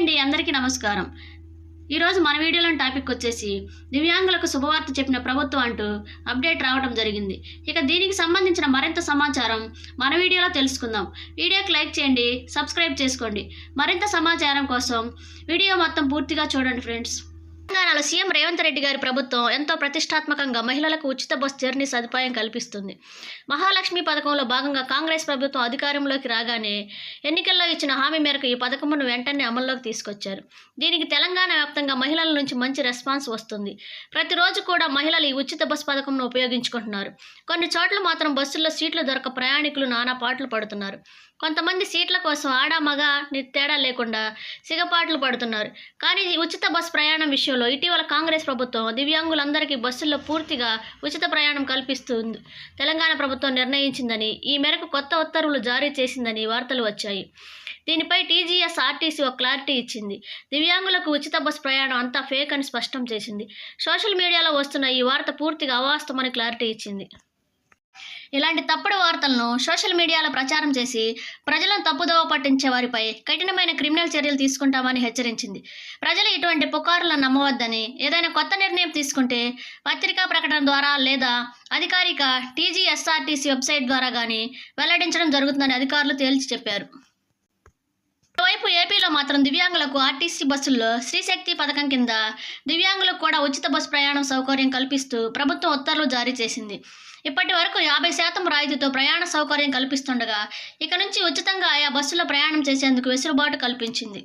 అండి, అందరికీ నమస్కారం. ఈరోజు మన వీడియోలోని టాపిక్ వచ్చేసి దివ్యాంగులకు శుభవార్త చెప్పిన ప్రభుత్వం అంటూ అప్డేట్ రావడం జరిగింది. ఇక దీనికి సంబంధించిన మరింత సమాచారం మన వీడియోలో తెలుసుకుందాం. వీడియోకి లైక్ చేయండి, సబ్స్క్రైబ్ చేసుకోండి. మరింత సమాచారం కోసం వీడియో మొత్తం పూర్తిగా చూడండి ఫ్రెండ్స్. తెలంగాణలో సీఎం రేవంత్ రెడ్డి గారి ప్రభుత్వం ఎంతో ప్రతిష్టాత్మకంగా మహిళలకు ఉచిత బస్ జర్నీ సదుపాయం కల్పిస్తుంది. మహాలక్ష్మి పథకంలో భాగంగా కాంగ్రెస్ ప్రభుత్వం అధికారంలోకి రాగానే ఎన్నికల్లో ఇచ్చిన హామీ మేరకు ఈ పథకమును వెంటనే అమల్లోకి తీసుకొచ్చారు. దీనికి తెలంగాణ వ్యాప్తంగా మహిళల నుంచి మంచి రెస్పాన్స్ వస్తుంది. ప్రతిరోజు కూడా మహిళలు ఈ ఉచిత బస్ పథకంను ఉపయోగించుకుంటున్నారు. కొన్ని చోట్ల మాత్రం బస్సుల్లో సీట్లు దొరక ప్రయాణికులు నానా పాటలు పడుతున్నారు. కొంతమంది సీట్ల కోసం ఆడ మగ తేడా లేకుండా సిగపాట్లు పడుతున్నారు. కానీ ఈ ఉచిత బస్ ప్రయాణం విషయంలో ఇటీవల కాంగ్రెస్ ప్రభుత్వం దివ్యాంగులందరికీ బస్సుల్లో పూర్తిగా ఉచిత ప్రయాణం కల్పిస్తుంది తెలంగాణ ప్రభుత్వం నిర్ణయించిందని, ఈ మేరకు కొత్త ఉత్తర్వులు జారీ చేసిందని వార్తలు వచ్చాయి. దీనిపై టీజీఎస్ ఆర్టీసీ ఒక క్లారిటీ ఇచ్చింది. దివ్యాంగులకు ఉచిత బస్ ప్రయాణం అంతా ఫేక్ అని స్పష్టం చేసింది. సోషల్ మీడియాలో వస్తున్న ఈ వార్త పూర్తిగా అవాస్తవమని క్లారిటీ ఇచ్చింది. ఇలాంటి తప్పుడు వార్తలను సోషల్ మీడియాలో ప్రచారం చేసి ప్రజలను తప్పుదోవ పట్టించే వారిపై కఠినమైన క్రిమినల్ చర్యలు తీసుకుంటామని హెచ్చరించింది. ప్రజలు ఇటువంటి పుకారులను నమ్మవద్దని, ఏదైనా కొత్త నిర్ణయం తీసుకుంటే పత్రికా ప్రకటన ద్వారా లేదా అధికారిక టీజీఎస్ఆర్టీసీ వెబ్సైట్ ద్వారా కానీ వెల్లడించడం జరుగుతుందని అధికారులు తేల్చి చెప్పారు. మరోవైపు ఏపీలో మాత్రం దివ్యాంగులకు ఆర్టీసీ బస్సుల్లో శ్రీశక్తి పథకం కింద దివ్యాంగులకు కూడా ఉచిత బస్సు ప్రయాణం సౌకర్యం కల్పిస్తూ ప్రభుత్వం ఉత్తర్వులు జారీ చేసింది. ఇప్పటి వరకు 50% రాయితీతో ప్రయాణ సౌకర్యం కల్పిస్తుండగా ఇక నుంచి ఉచితంగా ఆయా బస్సులో ప్రయాణం చేసేందుకు వెసులుబాటు కల్పించింది.